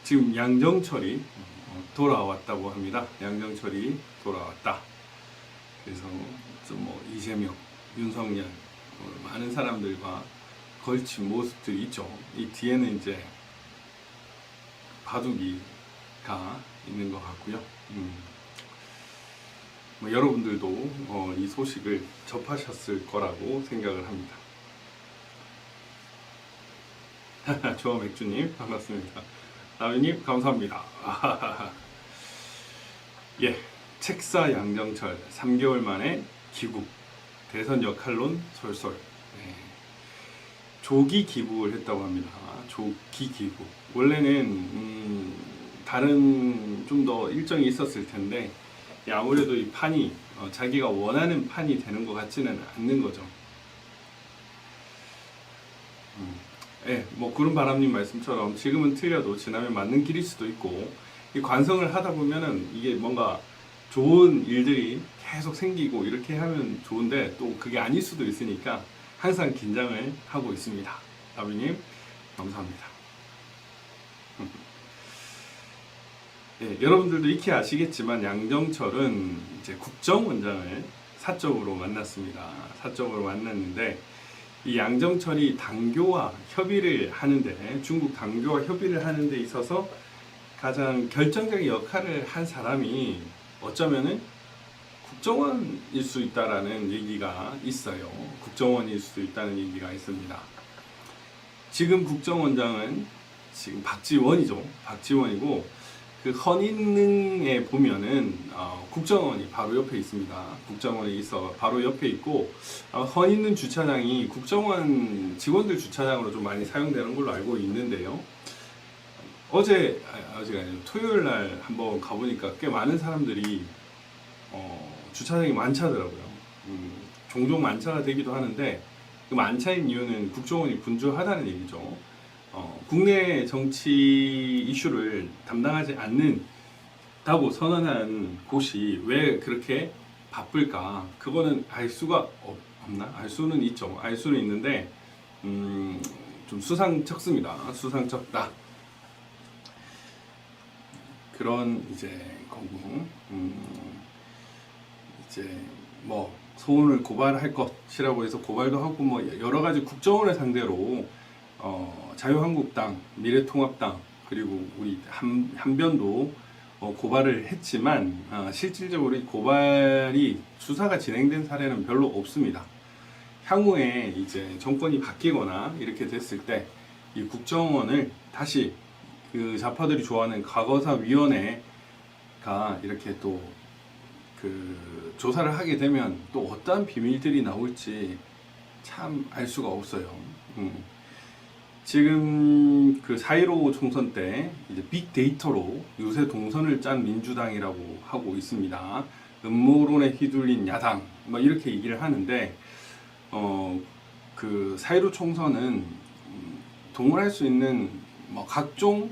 지금 양정철이 돌아왔다고 합니다. 양정철이 돌아왔다. 그래서 좀 뭐 이재명, 윤석열 많은 사람들과 걸친 모습들이 있죠. 이 뒤에는 이제 바둑이가 있는 것 같고요. 뭐 여러분들도 이 소식을 접하셨을 거라고 생각을 합니다. 조화맥주님 반갑습니다. 나비님 감사합니다. 예, 책사 양정철 3개월 만에 귀국, 대선 역할론 솔솔. 조기 귀국을 했다고 합니다. 조기 귀국. 원래는 다른 좀 더 일정이 있었을 텐데 아무래도 이 판이 자기가 원하는 판이 되는 것 같지는 않는 거죠. 예, 뭐 구름바람님 말씀처럼 지금은 틀려도 지나면 맞는 길일 수도 있고, 이 관성을 하다 보면은 이게 뭔가 좋은 일들이 계속 생기고 이렇게 하면 좋은데 또 그게 아닐 수도 있으니까 항상 긴장을 하고 있습니다. 나비님 감사합니다. 예, 여러분들도 익히 아시겠지만 양정철은 이제 국정원장을 사적으로 만났습니다. 사적으로 만났는데 이 양정철이 당교와 협의를 하는데, 중국 당교와 협의를 하는 데 있어서 가장 결정적인 역할을 한 사람이 어쩌면은 국정원일 수 있다라는 얘기가 있어요. 국정원일 수도 있다는 얘기가 있습니다. 지금 국정원장은 지금 박지원이죠. 박지원이고, 그 헌인능에 보면은 국정원이 바로 옆에 있습니다. 국정원이 있어 바로 옆에 있고, 헌인능 주차장이 국정원 직원들 주차장으로 좀 많이 사용되는 걸로 알고 있는데요. 어제가 아니고 토요일 날 한번 가보니까 꽤 많은 사람들이 주차장이 만차더라고요. 종종 만차가 되기도 하는데 그 만차인 이유는 국정원이 분주하다는 얘기죠. 국내 정치 이슈를 담당하지 않는다고 선언한 곳이 왜 그렇게 바쁠까? 그거는 알 수가 없나? 알 수는 있죠. 알 수는 있는데 좀 수상쩍습니다. 수상쩍다. 그런 이제 거고, 이제 뭐 소원을 고발할 것이라고 해서 고발도 하고, 뭐 여러 가지 국정원을 상대로 자유한국당, 미래통합당, 그리고 우리 한변도 고발을 했지만 실질적으로 이 고발이 수사가 진행된 사례는 별로 없습니다. 향후에 이제 정권이 바뀌거나 이렇게 됐을 때 이 국정원을 다시 그 좌파들이 좋아하는 과거사위원회가 이렇게 또 그 조사를 하게 되면 또 어떠한 비밀들이 나올지 참 알 수가 없어요. 지금 그 4.15 총선 때 이제 빅데이터로 유세 동선을 짠 민주당이라고 하고 있습니다. 음모론에 휘둘린 야당, 뭐 이렇게 얘기를 하는데, 그 4.15 총선은 동원할 수 있는 뭐 각종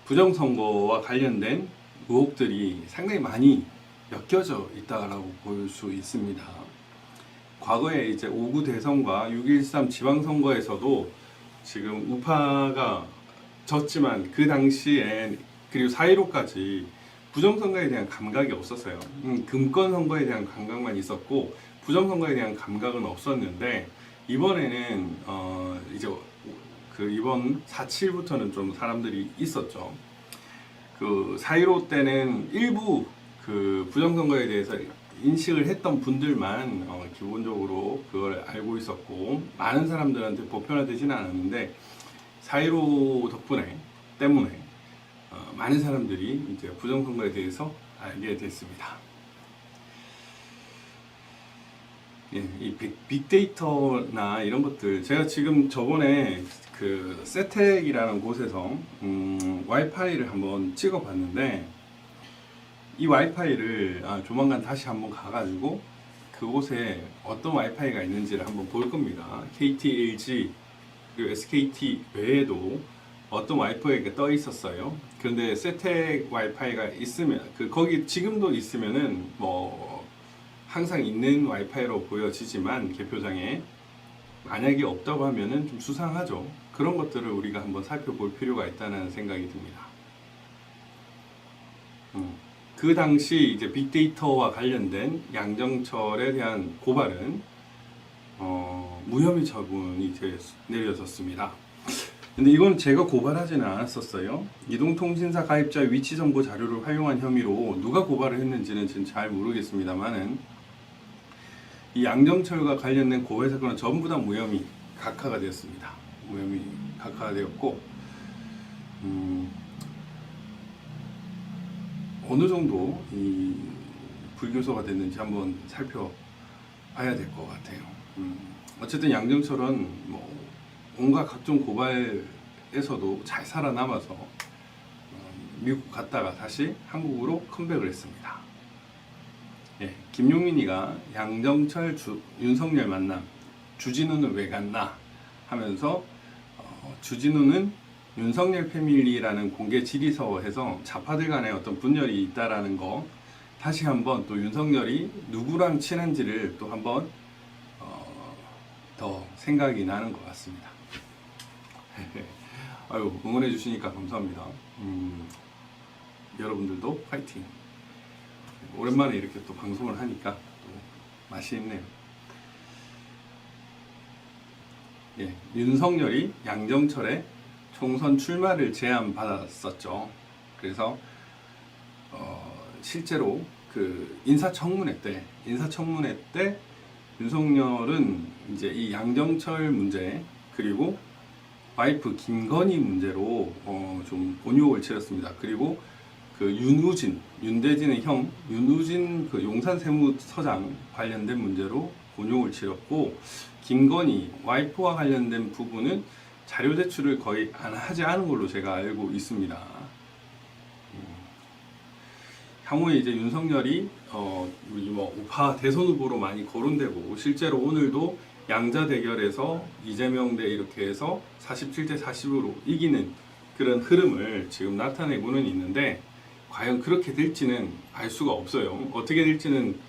부정선거와 관련된 의혹들이 상당히 많이 엮여져 있다라고 볼 수 있습니다. 과거에 이제 5.9 대선과 6.13 지방선거에서도 지금 우파가 졌지만 그 당시에, 그리고 4.15까지 부정선거에 대한 감각이 없었어요. 금권 선거에 대한 감각만 있었고 부정선거에 대한 감각은 없었는데, 이번에는 이제 그 이번 4.7부터는 좀 사람들이 있었죠. 그 4.15 때는 일부 그 부정선거에 대해서 인식을 했던 분들만 기본적으로 그걸 알고 있었고, 많은 사람들한테 보편화되지는 않았는데 4.15 때문에 많은 사람들이 이제 부정선거에 대해서 알게 됐습니다. 예, 이 빅데이터나 이런 것들, 제가 지금 저번에 그 세텍이라는 곳에서 와이파이를 한번 찍어봤는데, 이 와이파이를 조만간 다시 한번 가가지고 그곳에 어떤 와이파이가 있는지를 한번 볼 겁니다. KT, LG, 그리고 SKT 외에도 어떤 와이파이가 떠 있었어요. 그런데 세텍 와이파이가 있으면, 거기 지금도 있으면은 뭐 항상 있는 와이파이로 보여지지만 개표장에 만약에 없다고 하면은 좀 수상하죠. 그런 것들을 우리가 한번 살펴볼 필요가 있다는 생각이 듭니다. 그 당시 이제 빅데이터와 관련된 양정철에 대한 고발은 무혐의 처분이 내려졌습니다. 근데 이건 제가 고발하지는 않았었어요. 이동통신사 가입자 위치정보 자료를 활용한 혐의로 누가 고발을 했는지는 지금 잘 모르겠습니다만은 이 양정철과 관련된 고발 사건은 전부 다 무혐의 각하가 되었습니다. 무혐의 각하가 되었고 어느 정도 이 불교소가 됐는지 한번 살펴봐야 될 것 같아요. 어쨌든 양정철은 뭐 온갖 각종 고발에서도 잘 살아남아서 미국 갔다가 다시 한국으로 컴백을 했습니다. 예, 김용민이가 양정철 윤석열 만남 주진우는 왜 갔나 하면서 주진우는 윤석열 패밀리라는 공개 질의서에서 좌파들 간에 어떤 분열이 있다라는 거 다시 한번 또 윤석열이 누구랑 친한지를 또 한번 더 생각이 나는 것 같습니다. 아유, 응원해 주시니까 감사합니다. 여러분들도 파이팅. 오랜만에 이렇게 또 방송을 하니까 또 맛이 있네요. 예, 윤석열이 양정철의 총선 출마를 제안받았었죠. 그래서 실제로 그 인사청문회 때 윤석열은 이제 이 양정철 문제 그리고 와이프 김건희 문제로 좀 곤욕을 치렀습니다. 그리고 그 윤대진의 형 윤우진 그 용산세무서장 관련된 문제로 곤욕을 치렀고, 김건희 와이프와 관련된 부분은 자료 제출을 거의 하지 않은 걸로 제가 알고 있습니다. 향후에 이제 윤석열이 우리 뭐 우파 대선 후보로 많이 거론되고, 실제로 오늘도 양자 대결에서 이재명 대 이렇게 해서 47대 40으로 이기는 그런 흐름을 지금 나타내고는 있는데, 과연 그렇게 될지는 알 수가 없어요. 어떻게 될지는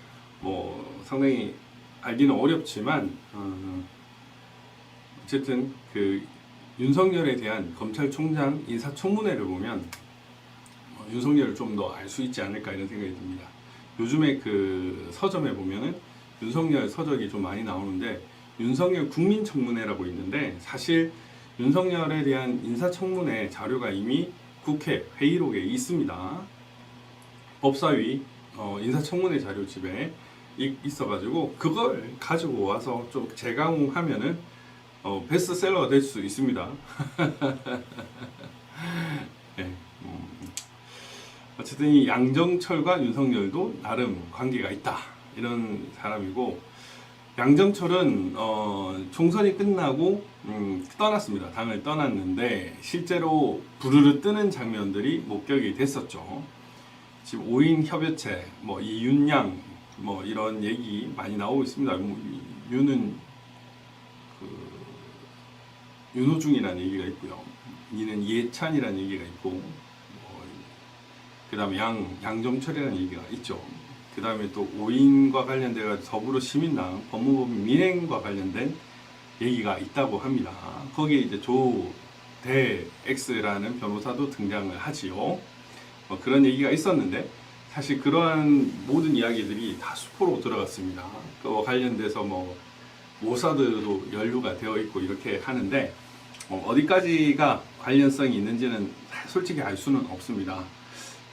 뭐 상당히 알기는 어렵지만 어쨌든 그 윤석열에 대한 검찰총장 인사청문회를 보면 윤석열을 좀 더 알 수 있지 않을까 이런 생각이 듭니다. 요즘에 그 서점에 보면은 윤석열 서적이 좀 많이 나오는데, 윤석열 국민청문회라고 있는데, 사실 윤석열에 대한 인사청문회 자료가 이미 국회 회의록에 있습니다. 법사위 인사청문회 자료집에 있어가지고 그걸 가지고 와서 좀 재강하면은 베스트셀러가 될 수 있습니다. 네, 어쨌든 이 양정철과 윤석열도 나름 관계가 있다 이런 사람이고, 양정철은 총선이 끝나고 떠났습니다. 당을 떠났는데 실제로 부르르 뜨는 장면들이 목격이 됐었죠. 지금 5인 협여체, 뭐 이윤양, 뭐 이런 얘기 많이 나오고 있습니다. 뭐 윤은 그 윤호중이라는 얘기가 있고요. 이는 이해찬이라는 얘기가 있고, 그 다음에 양정철이라는 얘기가 있죠. 그 다음에 또 5인과 관련된 더불어시민당 법무법인 민행과 관련된 얘기가 있다고 합니다. 거기에 이제 조대X라는 변호사도 등장을 하지요. 그런 얘기가 있었는데, 사실 그러한 모든 이야기들이 다 수포로 들어갔습니다. 그와 관련돼서 뭐 모사드도 연루가 되어 있고 이렇게 하는데, 어디까지가 관련성이 있는지는 솔직히 알 수는 없습니다.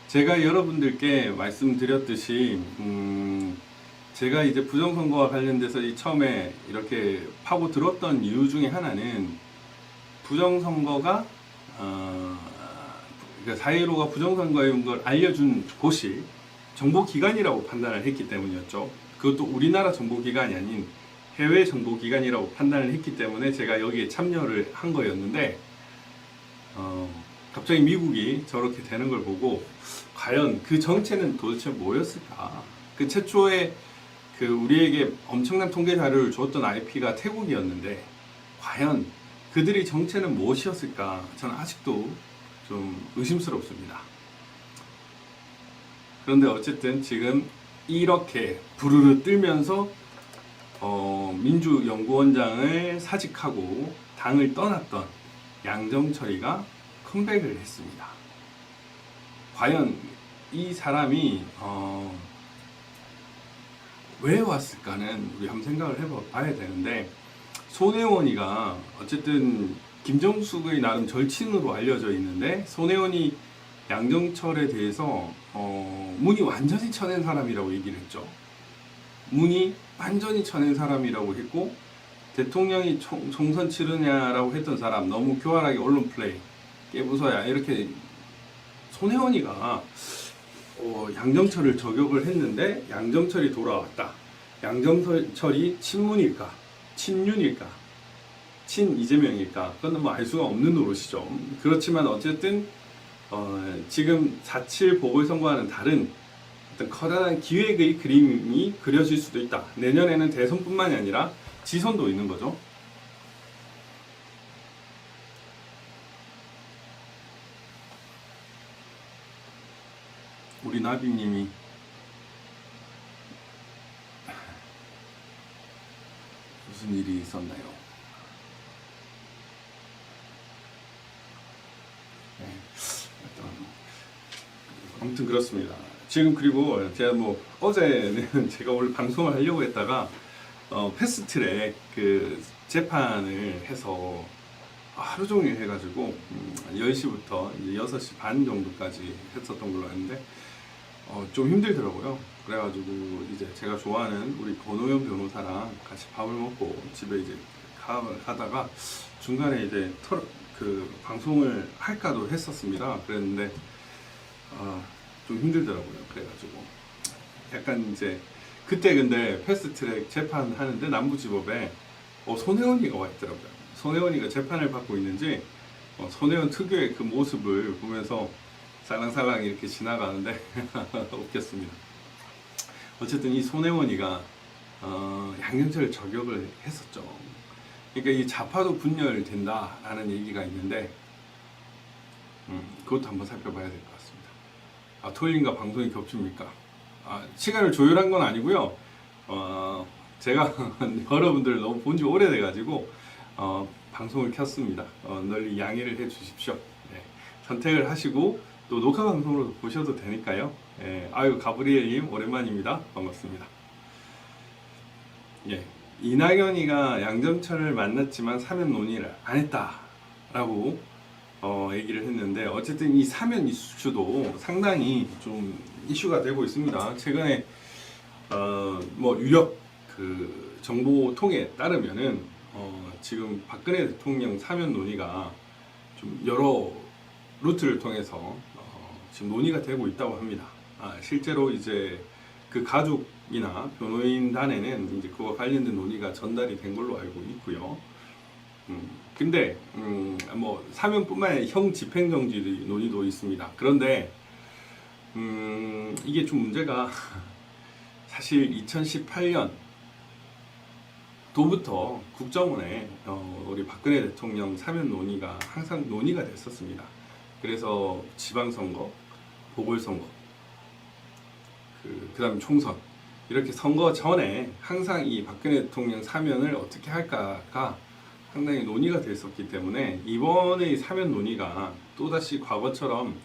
제가 여러분들께 말씀드렸듯이 제가 이제 부정선거와 관련돼서 처음에 이렇게 파고 들었던 이유 중에 하나는, 부정선거가 그러니까 4.15가 부정선거인 걸 알려준 곳이 정보기관이라고 판단을 했기 때문이었죠. 그것도 우리나라 정보기관이 아닌 해외 정보기관이라고 판단을 했기 때문에 제가 여기에 참여를 한 거였는데, 갑자기 미국이 저렇게 되는 걸 보고 과연 그 정체는 도대체 뭐였을까? 그 최초에 그 우리에게 엄청난 통계 자료를 줬던 IP가 태국이었는데, 과연 그들의 정체는 무엇이었을까? 저는 아직도 좀 의심스럽습니다. 그런데 어쨌든 지금 이렇게 부르르 뜨면서 민주연구원장을 사직하고 당을 떠났던 양정철이가 컴백을 했습니다. 과연 이 사람이 왜 왔을까는 우리 한번 생각을 해봐야 되는데, 손혜원이가 어쨌든 김정숙의 나름 절친으로 알려져 있는데, 손혜원이 양정철에 대해서 문이 완전히 쳐낸 사람이라고 얘기를 했죠. 문이 완전히 쳐낸 사람이라고 했고, 대통령이 총선 치르냐라고 했던 사람, 너무 교활하게 언론 플레이, 깨부숴야, 이렇게 손혜원이가 양정철을 저격을 했는데 양정철이 돌아왔다. 양정철이 친문일까? 친윤일까? 친이재명일까? 그건 뭐 알 수가 없는 노릇이죠. 그렇지만 어쨌든 지금 4.7 보궐선거와는 다른 어떤 커다란 기획의 그림이 그려질 수도 있다. 내년에는 대선뿐만이 아니라 지선도 있는 거죠. 우리 나비님이 무슨 일이 있었나요? 네. 아무튼 그렇습니다. 지금 그리고 제가 뭐 어제는 제가 오늘 방송을 하려고 했다가 패스트트랙 그 재판을 해서 하루 종일 해가지고 10시부터 이제 6시 반 정도까지 했었던 걸로 아는데 좀 힘들더라고요. 그래가지고 이제 제가 좋아하는 우리 권오현 변호사랑 같이 밥을 먹고 집에 이제 가다가 중간에 이제 그 방송을 할까도 했었습니다. 그랬는데 좀 힘들더라고요. 그래가지고 약간 이제 그때 근데 패스트트랙 재판 하는데 남부지법에 손혜원이가 와 있더라고요. 손혜원이가 재판을 받고 있는지 손혜원 특유의 그 모습을 보면서 살랑살랑 이렇게 지나가는데 웃겼습니다. 어쨌든 이 손혜원이가 양정철을 저격을 했었죠. 그러니까 이 좌파도 분열된다라는 얘기가 있는데 그것도 한번 살펴봐야 될 것 같습니다. 토요일인가 방송이 겹칩니까? 시간을 조율한 건 아니고요. 제가 여러분들 너무 본지 오래돼가지고 방송을 켰습니다. 널리 양해를 해주십시오. 네, 선택을 하시고 또 녹화 방송으로 보셔도 되니까요. 아유, 가브리엘님 오랜만입니다. 반갑습니다. 예, 이낙연이가 양정철을 만났지만 사면 논의를 안 했다라고 얘기를 했는데, 어쨌든 이 사면 이슈도 상당히 좀 이슈가 되고 있습니다. 최근에 뭐 유력 그 정보 통에 따르면은 지금 박근혜 대통령 사면 논의가 좀 여러 루트를 통해서 지금 논의가 되고 있다고 합니다. 실제로 이제 그 가족이나 변호인단에는 이제 그와 관련된 논의가 전달이 된 걸로 알고 있고요. 근데 뭐 사면뿐만 아니라 형 집행정지 논의도 있습니다. 그런데 이게 좀 문제가 사실 2018년 도부터 국정원에 우리 박근혜 대통령 사면 논의가 항상 논의가 됐었습니다. 그래서 지방선거, 보궐선거, 그다음 총선, 이렇게 선거 전에 항상 이 박근혜 대통령 사면을 어떻게 할까가 상당히 논의가 됐었기 때문에 이번의 사면 논의가 또다시 과거처럼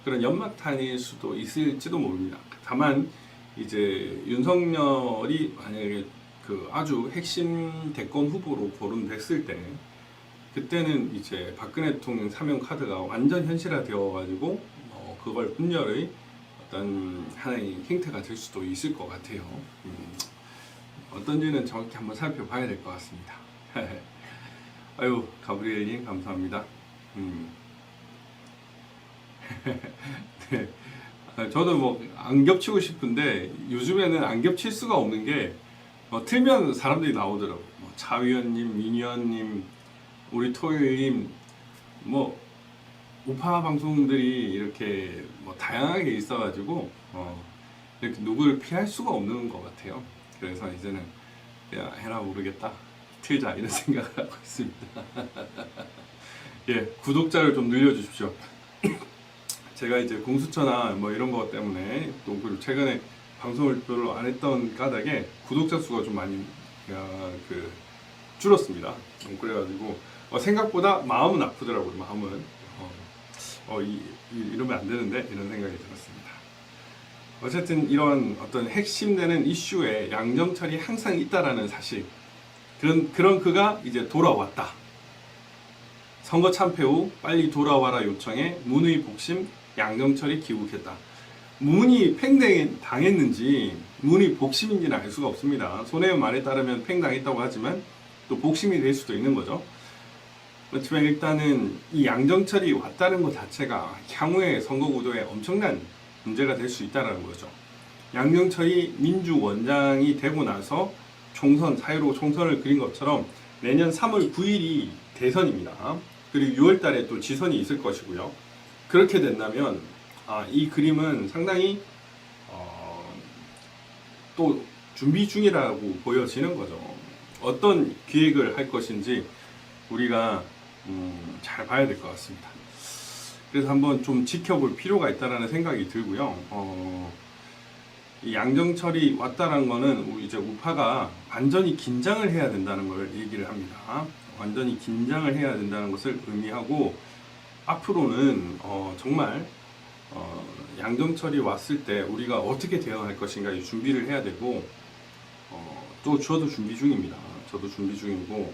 그런 연막탄일 수도 있을지도 모릅니다. 다만 이제 윤석열이 만약에 그 아주 핵심 대권 후보로 거론됐을 때, 그때는 이제 박근혜 대통령 사면 카드가 완전 현실화되어 가지고 그걸 분열의 어떤 하나의 행태가 될 수도 있을 것 같아요. 어떤지는 정확히 한번 살펴봐야 될 것 같습니다. 아유, 가브리엘님 감사합니다. 네. 저도 뭐 안 겹치고 싶은데 요즘에는 안 겹칠 수가 없는 게 틀면 사람들이 나오더라고요. 차 위원님, 민 위원님, 우리 토요일님, 뭐 우파 방송들이 이렇게 뭐 다양하게 있어가지고 이렇게 누구를 피할 수가 없는 것 같아요. 그래서 이제는 그냥 해라 모르겠다, 틀자, 이런 생각을 하고 있습니다. 예, 구독자를 좀 늘려주십시오. 제가 이제 공수처나 뭐 이런 것 때문에 또 그리고 최근에 방송을 별로 안 했던 까닭에 구독자 수가 좀 많이 줄었습니다. 그래가지고 생각보다 마음은 아프더라고요. 마음은 이러면 안 되는데 이런 생각이 들었습니다. 어쨌든 이런 어떤 핵심되는 이슈에 양정철이 항상 있다라는 사실, 그런 그가 이제 돌아왔다. 선거 참패 후 빨리 돌아와라 요청에 문의 복심 양정철이 귀국했다. 문이 팽당했는지 문이 복심인지는 알 수가 없습니다. 손혜원 말에 따르면 팽당했다고 하지만 또 복심이 될 수도 있는 거죠. 그렇지만 일단은 이 양정철이 왔다는 것 자체가 향후의 선거 구도에 엄청난 문제가 될 수 있다는 거죠. 양정철이 민주원장이 되고 나서 사회로 총선을 그린 것처럼 내년 3월 9일이 대선입니다. 그리고 6월 달에 또 지선이 있을 것이고요. 그렇게 된다면 이 그림은 상당히 또 준비 중이라고 보여지는 거죠. 어떤 기획을 할 것인지 우리가 잘 봐야 될 것 같습니다. 그래서 한번 좀 지켜볼 필요가 있다는 생각이 들고요. 이 양정철이 왔다는 거는 이제 우파가 완전히 긴장을 해야 된다는 걸 얘기를 합니다. 완전히 긴장을 해야 된다는 것을 의미하고, 앞으로는 정말 양정철이 왔을 때 우리가 어떻게 대응할 것인가 준비를 해야 되고, 또 저도 준비 중입니다. 저도 준비 중이고,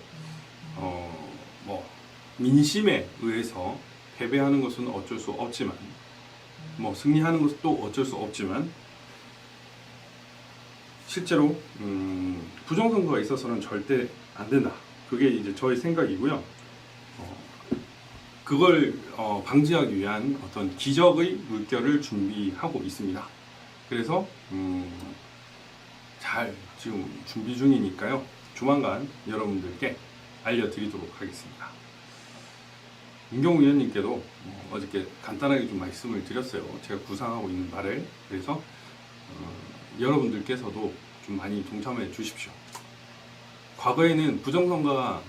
민심에 의해서 패배하는 것은 어쩔 수 없지만, 승리하는 것도 어쩔 수 없지만, 실제로 부정선거가 있어서는 절대 안 된다. 그게 이제 저의 생각이고요. 그걸 방지하기 위한 어떤 기적의 물결을 준비하고 있습니다. 그래서 잘 지금 준비 중이니까요. 조만간 여러분들께 알려드리도록 하겠습니다. 윤경우 의원님께도 어저께 간단하게 좀 말씀을 드렸어요. 제가 구상하고 있는 말을. 그래서 여러분들께서도 좀 많이 동참해 주십시오. 과거에는 부정선거가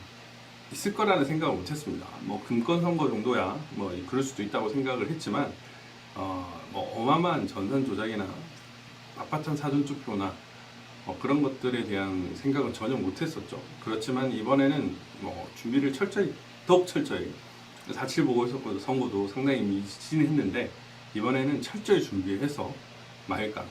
있을 거라는 생각을 못했습니다. 금권선거 정도야 그럴 수도 있다고 생각을 했지만 어마어마한 전산 조작이나 빳빳한 사전투표나 그런 것들에 대한 생각은 전혀 못했었죠. 그렇지만 이번에는 준비를 더욱 철저히 4.7 보궐선거도 상당히 미진했는데 이번에는 철저히 준비해서 말감